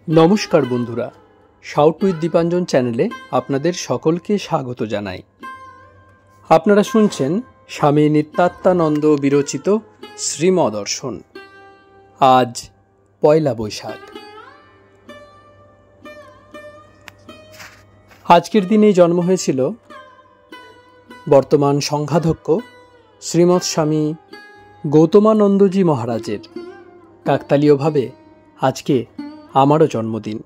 নমস্কার বন্ধুরা, shout with Dipanjan চ্যানেলে আপনাদের সকলকে স্বাগত জানাই। আপনারা শুনছেন স্বামী নিত্যাত্মানন্দ বিরচিত শ্রীমদর্শন। আজ পয়লা বৈশাখ। আজকের দিনেই জন্ম হয়েছিল বর্তমান সংঘাধ্যক্ষ শ্রীমৎ স্বামী গৌতমানন্দজি মহারাজের। কাকতালীয়ভাবে আজকে আমারও জন্মদিন।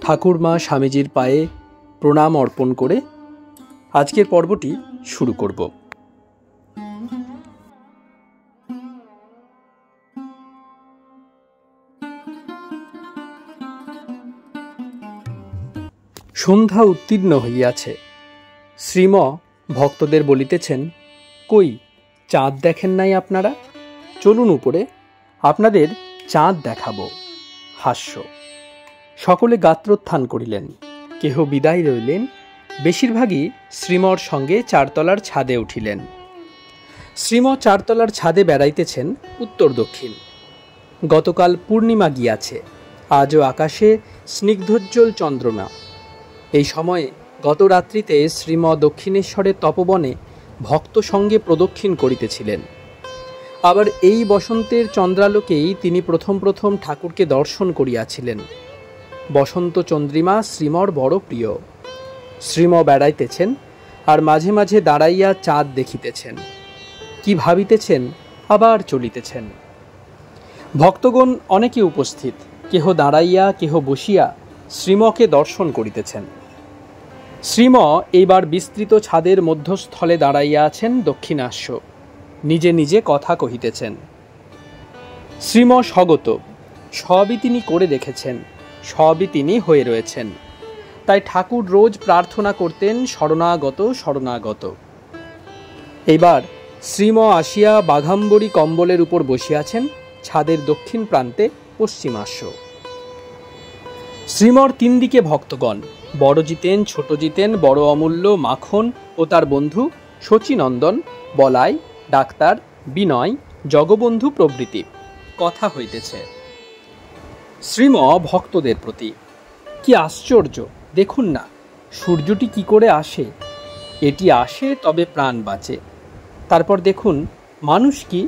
ঠাকুরমা স্বামীজির পায়ে প্রণাম অর্পণ করে আজকের পর্বটি শুরু করব। সন্ধ্যা উত্তীর্ণ হইয়াছে। শ্রীম ভক্তদের বলিতেছেন, কই চাঁদ দেখেন নাই আপনারা? চলুন উপরে, আপনাদের চাঁদ দেখাবো। হাস্য। সকলে গাত্রোত্থান করিলেন, কেহ বিদায় রইলেন, বেশিরভাগই শ্রীমর সঙ্গে চারতলার ছাদে উঠিলেন। শ্রীম চারতলার ছাদে বেড়াইতেছেন উত্তর দক্ষিণ। গতকাল পূর্ণিমা গিয়াছে, আজও আকাশে স্নিগ্ধোজ্জ্বল চন্দ্রমা। এই সময়ে গত রাত্রিতে শ্রীম দক্ষিণেশ্বরের তপবনে ভক্ত সঙ্গে প্রদক্ষিণ করিতেছিলেন। আবার এই বসন্তের চন্দ্রালোকেই তিনি প্রথম ঠাকুরকে দর্শন করিয়াছিলেন। বসন্ত চন্দ্রিমা শ্রীমর বড় প্রিয়। শ্রীম বেড়াইতেছেন আর মাঝে মাঝে দাঁড়াইয়া চাঁদ দেখিতেছেন। কি ভাবিতেছেন আবার চলিতেছেন। ভক্তগণ অনেকে উপস্থিত, কেহ দাঁড়াইয়া কেহ বসিয়া শ্রীমকে দর্শন করিতেছেন। শ্রীম এইবার বিস্তৃত ছাদের মধ্যস্থলে দাঁড়াইয়া আছেন দক্ষিণাস্য, নিজে নিজে কথা কহিতেছেন। শ্রীম স্বগত, সবই তিনি করে দেখেছেন, সবই তিনি হয়ে রয়েছেন। তাই ঠাকুর রোজ প্রার্থনা করতেন, শরণাগত শরণাগত। এইবার শ্রীম আসিয়া বাঘাম্বরী কম্বলের উপর বসিয়াছেন ছাদের দক্ষিণ প্রান্তে পশ্চিমাস্য। শ্রীমর তিন দিকে ভক্তগণ, বড় জিতেন, ছোট জিতেন, বড় অমূল্য, মাখন ও তার বন্ধু শচীনন্দন, বলাই, ডাক্তার, বিনয়, জগবন্ধু প্রভৃতি। কথা হইতেছে শ্রীম ভক্তদের প্রতি। কি আশ্চর্য, দেখুন না সূর্যটি কি করে আসে। এটি আসে তবে প্রাণ বাঁচে। তারপর দেখুন মানুষ কি,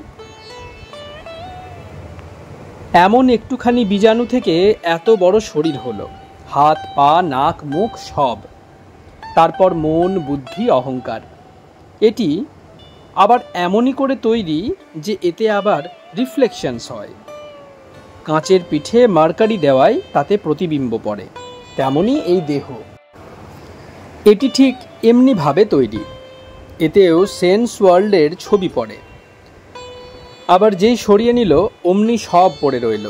এমন একটুখানি বীজাণু থেকে এত বড় শরীর হলো, হাত পা নাক মুখ সব। তারপর মন বুদ্ধি অহংকার। এটি আবার এমনই করে তৈরি যে এতে আবার রিফ্লেকশনস হয়। কাঁচের পিঠে মার্কারি দেওয়ায় তাতে প্রতিবিম্ব পড়ে, তেমনি এই দেহ। এটি ঠিক এমনিভাবে তৈরি। এতেও সেন্স ওয়ার্ল্ডের ছবি পড়ে। আবার যেই সরিয়ে নিল অমনি সব পড়ে রইল,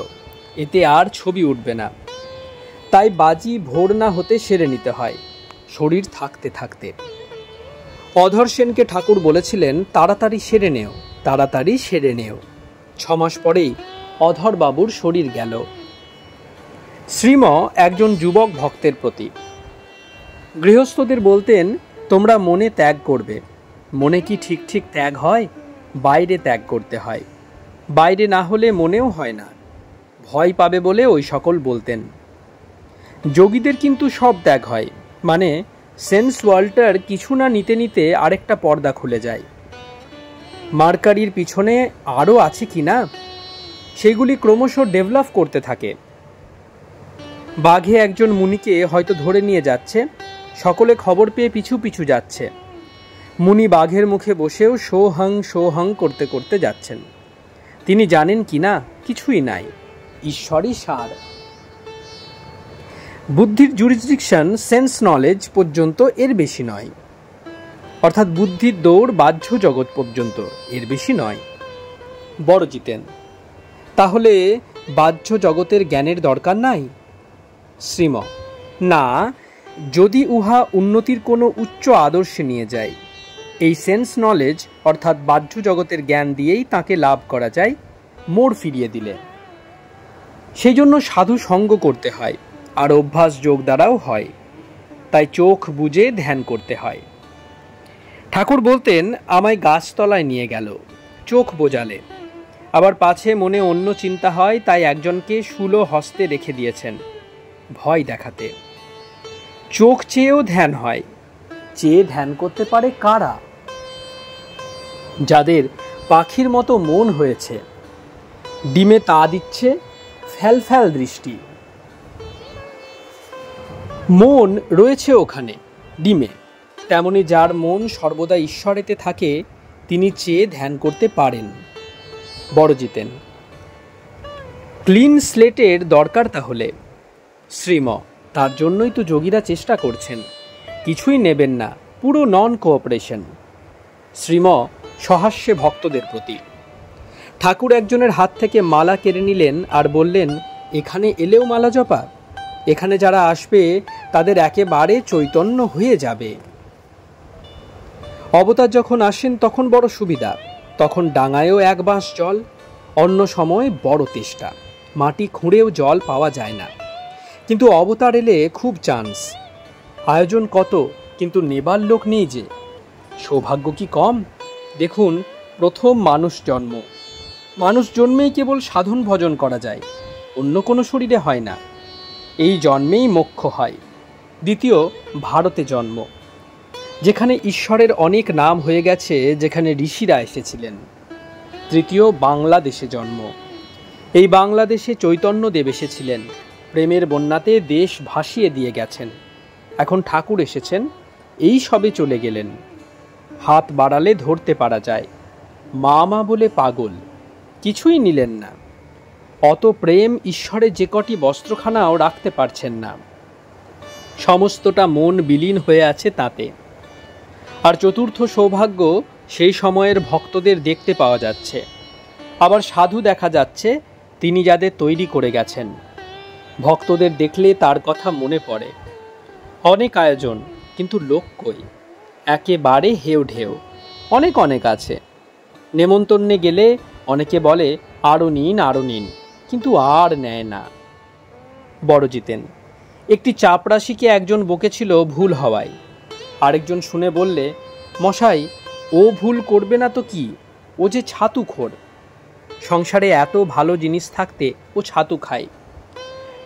এতে আর ছবি উঠবে না। তাই বাজি ভোর না হতে সেরে নিতে হয়, শরীর থাকতে থাকতে। অধর সেনকে ঠাকুর বলেছিলেন, তাড়াতাড়ি সেরে নেও, তাড়াতাড়ি সেরে নেও। 6 মাস পরেই অধর বাবুর শরীর গেল। শ্রীম একজন যুবক ভক্তের প্রতি। গৃহস্থদের বলতেন, তোমরা মনে ত্যাগ করবে। মনে কি ঠিক ঠিক ত্যাগ হয়? বাইরে ত্যাগ করতে হয়। বাইরে না হলে মনেও হয় না। ভয় পাবে বলে ওই সকল বলতেন। যোগীদের কিন্তু সব ত্যাগ হয়, মানে সেন্স ওয়ার্ল্ডটার কিছু না নিতে নিতে আরেকটা পর্দা খুলে যায়। মার্কারির পিছনে আরও আছে কি না, সেগুলি ক্রমশ ডেভেলপ করতে থাকে। বাঘে একজন মুনিকে হয়তো ধরে নিয়ে যাচ্ছে, সকলে খবর পেয়ে পিছু পিছু যাচ্ছে। মুনি বাঘের মুখে বসেও সোহং সোহং করতে করতে যাচ্ছেন। তিনি জানেন কি না, কিছুই নাই, ঈশ্বরই সার। বুদ্ধির জুরিসডিকশন সেন্স নলেজ পর্যন্ত, এর বেশি নয়। অর্থাৎ বুদ্ধির দৌড় বাহ্য জগৎ পর্যন্ত, এর বেশি নয়। বড় জিতেন, তাহলে বাহ্য জগতের জ্ঞানের দরকার নাই? শ্রীম, না, যদি উহা উন্নতির কোনো উচ্চ আদর্শে নিয়ে যায়। এই সেন্স নলেজ অর্থাৎ বাহ্য জগতের জ্ঞান দিয়েই তাকে লাভ করা যায়, মোড় ফিরিয়ে দিলে। সেই জন্য সাধু সঙ্গ করতে হয়, আর অভ্যাস যোগ দ্বারাও হয়। তাই চোখ বুজে ধ্যান করতে হয়। ঠাকুর বলতেন, আমায় গাছতলায় নিয়ে গেল, চোখ বোঝালে। আবার পাছে মনে অন্য চিন্তা হয়, তাই একজনকে শূল হস্তে রেখে দিয়েছেন। ভয় দেখাতে। চোখ চেয়েও ধ্যান হয়। চেয়ে ধ্যান করতে পারে কারা? যাদের পাখির মতো মন হয়েছে, ডিমে তা দিচ্ছে ফ্যাল ফ্যাল দৃষ্টি। মন রয়েছে ওখানে ডিমে, তেমনি যার মন সর্বদা ঈশ্বরেতে থাকে তিনি চেয়ে ধ্যান করতে পারেন। বড়জিতেন। ক্লিন স্লেটের দরকার তাহলে। শ্রীম, তার জন্যই তো যোগীরা চেষ্টা করছেন। কিছুই নেবেন না, পুরো নন কোঅপারেশন। শ্রীম সহাস্যে ভক্তদের প্রতি। ঠাকুর একজনের হাত থেকে মালা কেড়ে নিলেন আর বললেন, এখানে এলেও মালা জপা? এখানে যারা আসবে তাদের একেবারে চৈতন্য হয়ে যাবে। অবতার যখন আসেন তখন বড় সুবিধা, তখন ডাঙায়ও এক বাঁশ জল। অন্য সময় বড় তেষ্টা, মাটি খুঁড়েও জল পাওয়া যায় না। কিন্তু অবতার এলে খুব চান্স। আয়োজন কত, কিন্তু নেবার লোক নেই যে। সৌভাগ্য কি কম? দেখুন, প্রথম মানুষ জন্ম। মানুষ জন্মেই কেবল সাধন ভজন করা যায়, অন্য কোনো শরীরে হয় না। এই জন্মেই মোক্ষ হয়। দ্বিতীয়, ভারতে জন্ম, যেখানে ঈশ্বরের অনেক নাম হয়ে গেছে, যেখানে ঋষিরা এসেছিলেন। তৃতীয়, বাংলাদেশে জন্ম। এই বাংলাদেশে চৈতন্যদেব এসেছিলেন, প্রেমের বন্যাতে দেশ ভাসিয়ে দিয়ে গেছেন। এখন ঠাকুর এসেছেন, এই সবে চলে গেলেন। হাত বাড়ালে ধরতে পারা যায়। মা মা বলে পাগল, কিছুই নিলেন না। অত প্রেম ঈশ্বরের যে কটি বস্ত্রখানাও রাখতে পারছেন না। সমস্তটা মন বিলীন হয়ে আছে তাতে। আর চতুর্থ সৌভাগ্য, সেই সময়ের ভক্তদের দেখতে পাওয়া যাচ্ছে। আবার সাধু দেখা যাচ্ছে, তিনি যাদের তৈরি করে গেছেন। ভক্তদের দেখলে তার কথা মনে পড়ে। অনেক আয়োজন, কিন্তু লোক কই? একেবারে হেউ ঢেউ। অনেক অনেক আছে। নেমন্তন্নে গেলে অনেকে বলে আরও নিন আরও নিন, কিন্তু আর নেয় না। বড়জিতেন। একটি চাপরাশিকে একজন বকেছিল ভুল হওয়ায়। আরেকজন শুনে বললে, মশাই, ও ভুল করবে না তো কি, ও যে ছাতুখোর। সংসারে এত ভালো জিনিস থাকতে ও ছাতু খায়,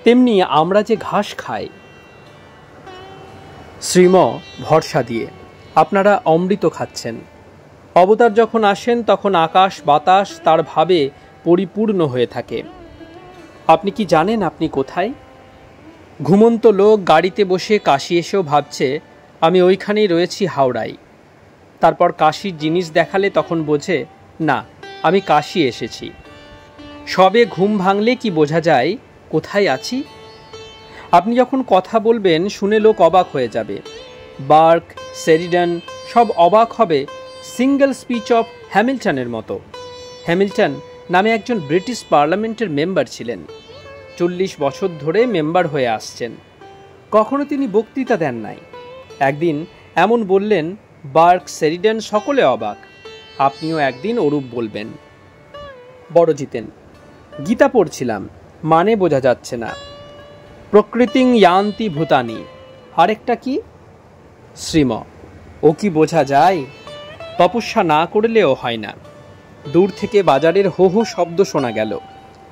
তেমনি আমরা যে ঘাস খাই। শ্রীম ভরসা দিয়ে, আপনারা অমৃত খাচ্ছেন। অবতার যখন আসেন তখন আকাশ বাতাস তার ভাবে পরিপূর্ণ হয়ে থাকে। আপনি কি জানেন আপনি কোথায়? ঘুমন্ত লোক গাড়িতে বসে কাশি এসেও ভাবছে আমি ওইখানেই রয়েছি হাওড়ায়। তারপর কাশির জিনিস দেখালে তখন বোঝে, না, আমি কাশি এসেছি। সবে ঘুম ভাঙলে কি বোঝা যায় কোথায় আছি? আপনি যখন কথা বলবেন শুনে লোক অবাক হয়ে যাবে। বার্ক, শেরিডান সব অবাক হবে সিঙ্গেল স্পিচ অফ হ্যামিল্টনের মতো। হ্যামিল্টন নামে একজন ব্রিটিশ পার্লামেন্টের মেম্বার ছিলেন। 40 বছর ধরে মেম্বার হয়ে আসছেন। কখনো তিনি বক্তৃতা দেন নাই। একদিন এমন বললেন, বার্ক, শেরিডান সকলে অবাক। আপনিও একদিন ওরূপ বলবেন। বড়জিতেন। গীতা পড়ছিলাম, মানে বোঝা যাচ্ছে না। প্রকৃতিং ইয়ান্তি ভূতানি, আরেকটা কি? শ্রীম, ও কি বোঝা যায়? তপস্যা না করলেও হয় না। দূর থেকে বাজারের হো হো শব্দ শোনা গেল।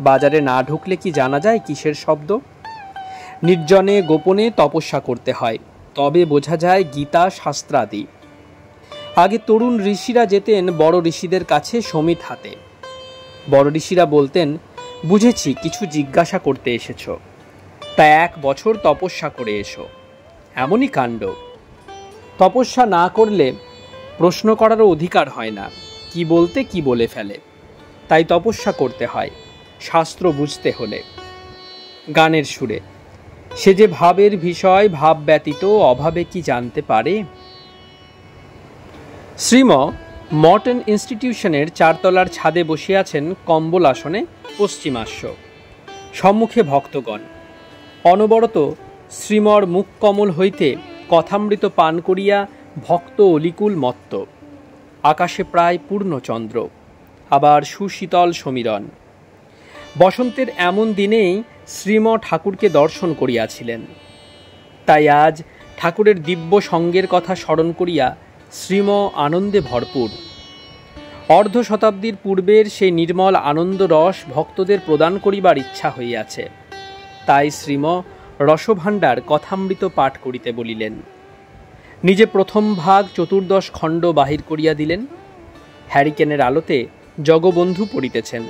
বাজারে না ঢুকলে কি জানা যায় কিসের শব্দ? নির্জনে গোপনে তপস্যা করতে হয়, তবে বোঝা যায় গীতা শাস্ত্রাদি। আগে তরুণ ঋষিরা যেতেন বড় ঋষিদের কাছে সমিত হাতে। বড় ঋষিরা বলতেন, বুঝেছি কিছু জিজ্ঞাসা করতে এসেছ, তা 1 বছর তপস্যা করে এসো। এমনই কাণ্ড। তপস্যা না করলে প্রশ্ন করারও অধিকার হয় না, কি বলতে কি বলে ফেলে। তাই তপস্যা করতে হয় শাস্ত্র বুঝতে হলে। গানের সুরে, সে যে ভাবের বিষয় ভাব ব্যতীত অভাবে কি জানতে পারে। শ্রীম মর্টন ইনস্টিটিউশনের 4 তলার ছাদে বসে আছেন কম্বল আসনে পশ্চিমাস্য। সম্মুখে ভক্তগণ। অনবরত শ্রীমর মুখ কমল হইতে কথামৃত পান করিয়া ভক্ত অলিকুল মত্ত। আকাশে প্রায় পূর্ণচন্দ্র, আবার সুশীতল সমীরণ। বসন্তের এমন দিনেই শ্রীম ঠাকুরকে দর্শন করিয়াছিলেন। তাই আজ ঠাকুরের দিব্য সঙ্গের কথা স্মরণ করিয়া শ্রীম আনন্দে ভরপুর। অর্ধ শতাব্দীর পূর্বের সেই নির্মল আনন্দ রস ভক্তদের প্রদান করিবার ইচ্ছা হইয়াছে। তাই শ্রীম রসভাণ্ডার কথামৃত পাঠ করিতে বলিলেন। নিজে প্রথম ভাগ 14 খণ্ড বাহির করিয়া দিলেন। হ্যারিকেনের আলোতে জগবন্ধু পড়িতেছেন।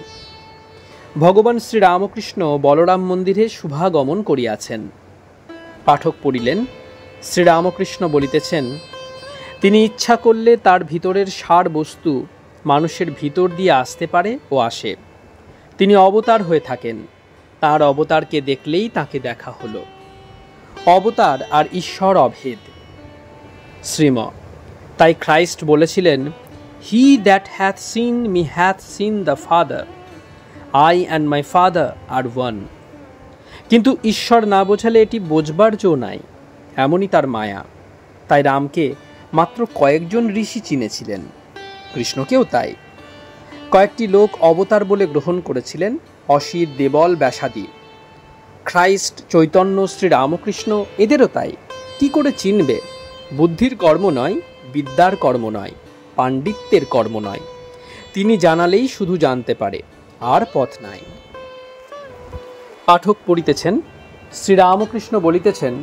ভগবান শ্রীরামকৃষ্ণ বলরাম মন্দিরে শুভাগমন করিয়াছেন। পাঠক পড়িলেন, শ্রীরামকৃষ্ণ বলিতেছেন, তিনি ইচ্ছা করলে তার ভিতরের সার বস্তু মানুষের ভিতর দিয়ে আসতে পারে ও আসে। তিনি অবতার হয়ে থাকেন, তার অবতারকে দেখলেই তাকে দেখা হলো। অবতার আর ঈশ্বর অভেদ। শ্রীম, তাই খ্রাইস্ট বলেছিলেন, he that hath seen me hath seen the father, I and my father are one. কিন্তু ঈশ্বর না বোঝালে এটি বোঝবার জো নাই, এমনই তার মায়া। তাই রামকে মাত্র কয়েকজন ঋষি চিনেছিলেন, কৃষ্ণকেও তাই। কয়েকটি লোক অবতার বলে গ্রহণ করেছিলেন, অসিত, দেবল, ব্যাসাদি। খ্রাইস্ট, চৈতন্য, শ্রীরামকৃষ্ণ এদেরও তাই। কি করে চিনবে? বুদ্ধির কর্ম নয়, বিদ্যার কর্ম নয়, পাণ্ডিত্যের কর্ম নয়। তিনি জানালেই শুধু জানতে পারে, আর পথ নাই। পাঠক পড়িতেছেন, শ্রীরামকৃষ্ণ বলিতেছেন,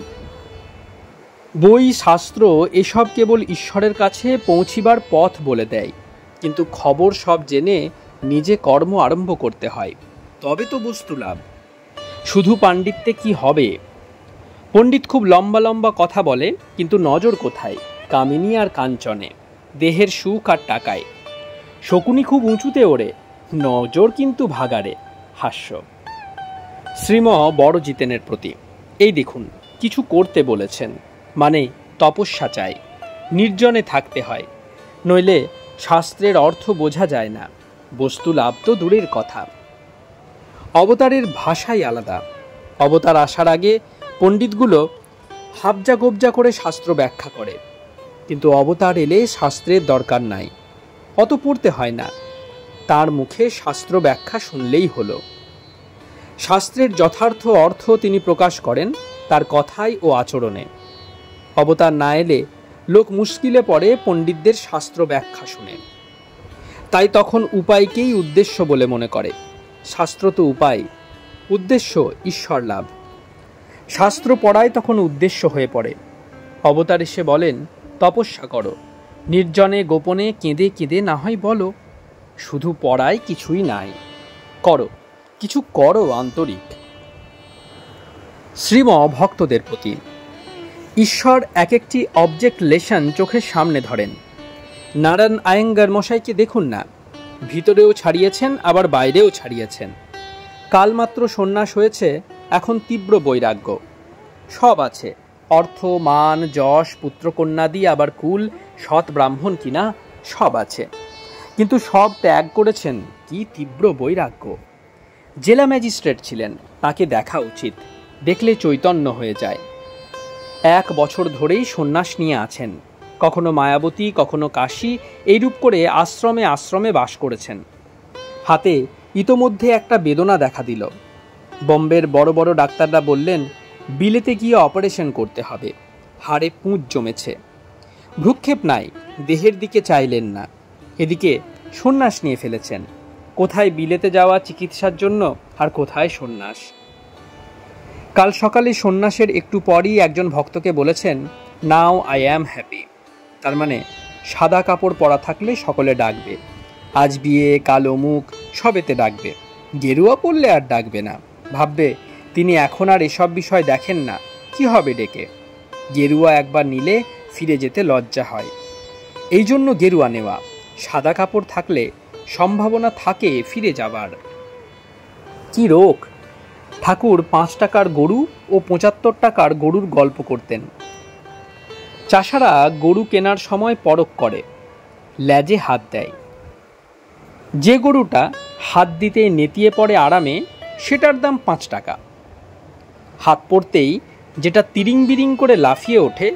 বই, শাস্ত্র এসব কেবল ঈশ্বরের কাছে পৌঁছিবার পথ বলে দেয়, কিন্তু খবর সব জেনে নিজে কর্ম আরম্ভ করতে হয়, তবে তো বস্তু লাভ। শুধু পাণ্ডিত্যে কি হবে? পণ্ডিত খুব লম্বা লম্বা কথা বলে, কিন্তু নজর কোথায়? কামিনী আর কাঞ্চনে, দেহের সুখ আর টাকায়। শকুনি খুব উঁচুতে ওড়ে, নজর কিন্তু ভাগাড়ে। হাস্য। শ্রীম বড় জিতেনের প্রতি, এই দেখুন, কিছু করতে বলেছেন, মানে তপস্যা চাই, নির্জনে থাকতে হয়, নইলে শাস্ত্রের অর্থ বোঝা যায় না, বস্তু লাভ তো দূরের কথা। অবতারের ভাষাই আলাদা। অবতার আসার আগে পণ্ডিতগুলো হাবজা গোবজা করে শাস্ত্র ব্যাখ্যা করে, কিন্তু অবতার এলে শাস্ত্রের দরকার নাই, অত পড়তে হয় না, তার মুখে শাস্ত্র ব্যাখ্যা শুনলেই হলো। শাস্ত্রের যথার্থ অর্থ তিনি প্রকাশ করেন তার কথায় ও আচরণে। অবতার না এলে লোক মুশকিলে পড়ে পণ্ডিতদের শাস্ত্র ব্যাখ্যা শুনে। তাই তখন উপায়কেই উদ্দেশ্য বলে মনে করে। শাস্ত্র তো উপায়, উদ্দেশ্য ঈশ্বর লাভ। শাস্ত্র পড়ায় তখন উদ্দেশ্য হয়ে পড়ে। অবতার এসে বলেন, তপস্যা করো, নির্জনে গোপনে কেঁদে কেঁদে না হয় বলো, শুধু পড়ায় কিছুই নাই, করো, কিছু করো আন্তরিক। শ্রীম ভক্তদের প্রতি, ঈশ্বর এক একটি অবজেক্ট লেশন চোখের সামনে ধরেন। নারায়ণ আয়েঙ্গার মশাইকে দেখুন না, ভিতরেও ছাড়িয়েছেন আবার বাইরেও ছাড়িয়েছেন। কালমাত্র সন্ন্যাস হয়েছে, এখন তীব্র বৈরাগ্য। সব আছে, অর্থ, মান, যশ, পুত্রকন্যাদি, আবার কুল, সৎ ব্রাহ্মণ কিনা সব আছে, কিন্তু সব ত্যাগ করেছেন। কি তীব্র বৈরাগ্য! জেলা ম্যাজিস্ট্রেট ছিলেন, তাকে দেখা উচিত, দেখলে চৈতন্য হয়ে যায়। 1 বছর ধরেই সন্ন্যাস নিয়ে আছেন, কখনো মায়াবতী, কখনো কাশী, এইরূপ করে আশ্রমে আশ্রমে বাস করেছেন। হাতে ইতোমধ্যে একটা বেদনা দেখা দিল। বম্বের বড় বড় ডাক্তাররা বললেন, বিলেতে গিয়ে অপারেশন করতে হবে, হাড়ে পুঁজ জমেছে। ভ্রুক্ষেপ নাই, দেহের দিকে চাইলেন না। এদিকে সন্ন্যাস নিয়ে ফেলেছেন। কোথায় বিলেতে যাওয়া চিকিৎসার জন্য, আর কোথায় সন্ন্যাস। কাল সকালে সন্ন্যাসের একটু পরই একজন ভক্তকে বলেছেন, নাও আই অ্যাম হ্যাপি। তার মানে সাদা কাপড় পরা থাকলে সকলে ডাকবে, আজ বিয়ে, কাল অমুক, সবেতে ডাকবে। গেরুয়া পরলে আর ডাকবে না, ভাববে তিনি এখন আর এসব বিষয় দেখেন না, কি হবে ডেকে। গেরুয়া একবার নিলে ফিরে যেতে লজ্জা হয়, এই জন্য গেরুয়া নেওয়া। সাদা কাপড় থাকলে সম্ভাবনা থাকে ফিরে যাবার। কি রোগ! ঠাকুর 5 টাকার গরু ও 75 টাকার গরুর গল্প করতেন। চাষারা গরু কেনার সময় পরখ করে, লেজে হাত দেয়। যে গরুটা হাত দিতে নেতিয়ে পড়ে আরামে, সেটার দাম 5 টাকা। হাত পড়তেই যেটা তিরিং বিরিং করে লাফিয়ে ওঠে,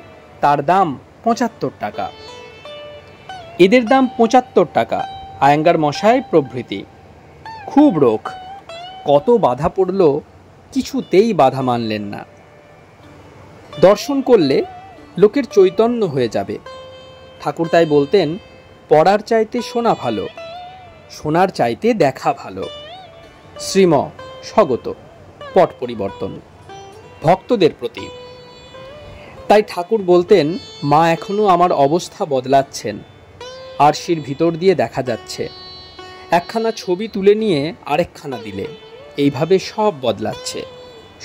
তার দাম 75 টাকা। এদের দাম 75 টাকা, আয়েঙ্গার মশাই প্রভৃতি। খুব রোগ, কত বাধা পড়ল, কিছুতেই বাধা মানলেন না। দর্শন করলে লোকের চৈতন্য হয়ে যাবে। ঠাকুর তাই বলতেন, পড়ার চাইতে শোনা ভালো, শোনার চাইতে দেখা ভালো। শ্রীম স্বগত, পট পরিবর্তন। ভক্তদের প্রতি। তাই ঠাকুর বলতেন, মা এখনো আমার অবস্থা বদলাচ্ছেন, আরশির ভিতর দিয়ে দেখা যাচ্ছে। একখানা ছবি তুলে নিয়ে আরেকখানা দিলে, এইভাবে সব বদলাচ্ছে,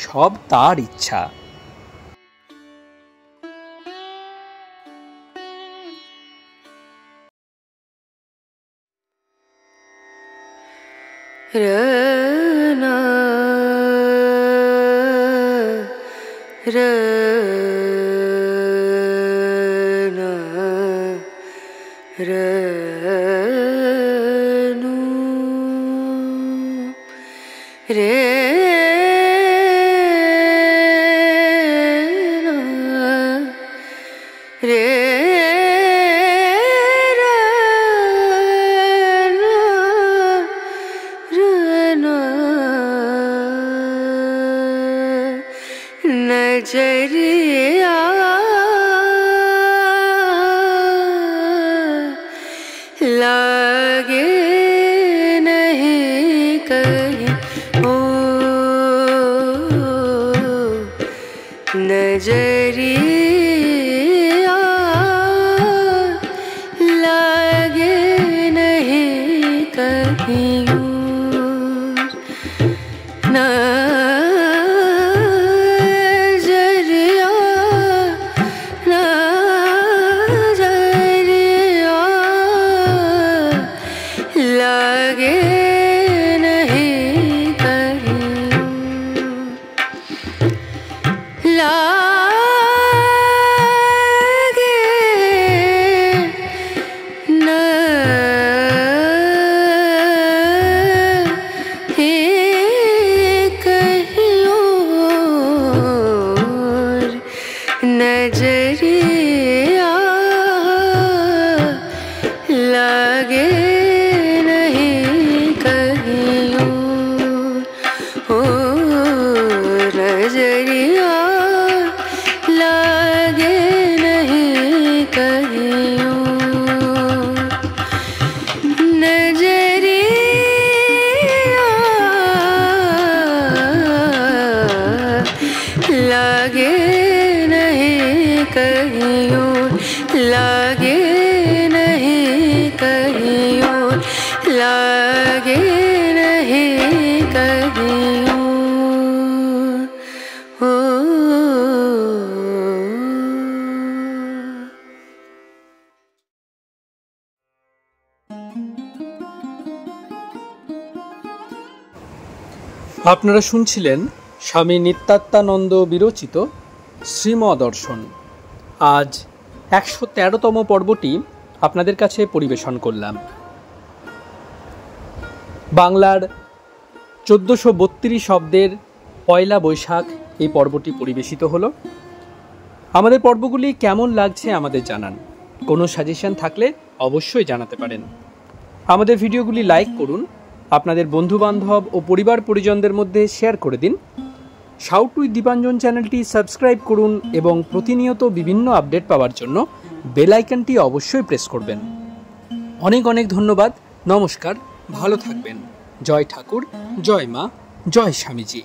সব তার ইচ্ছা। नजरिया लागे नहीं कहीं ओ नजरिया लागे नहीं कहीं नजरिया लागे नहीं कहीं ओ नजरिया लागे नहीं कहीं नजरिया लागे कहीं लागे नहीं कहीं लागे नहीं कहीं ओ আপনারা শুনছিলেন স্বামী নিত্যাত্মানন্দ বিরচিত শ্রীমদর্শন। আজ ১১৩তম পর্বটি আপনাদের কাছে পরিবেশন করলাম। বাংলার ১৪৩২ শব্দের পয়লা বৈশাখ এই পর্বটি পরিবেশিত হলো। আমাদের পর্বগুলি কেমন লাগছে আমাদের জানান। কোনো সাজেশন থাকলে অবশ্যই জানাতে পারেন। আমাদের ভিডিওগুলি লাইক করুন, আপনাদের বন্ধুবান্ধব ও পরিবার পরিজনদের মধ্যে শেয়ার করে দিন। শাউট উইথ দীপাঞ্জন চ্যানেলটি সাবস্ক্রাইব করুন এবং প্রতিনিয়ত বিভিন্ন আপডেট পাওয়ার জন্য বেল আইকনটি অবশ্যই প্রেস করবেন। অনেক অনেক ধন্যবাদ। নমস্কার, ভালো থাকবেন। জয় ঠাকুর, জয় মা, জয় স্বামীজি।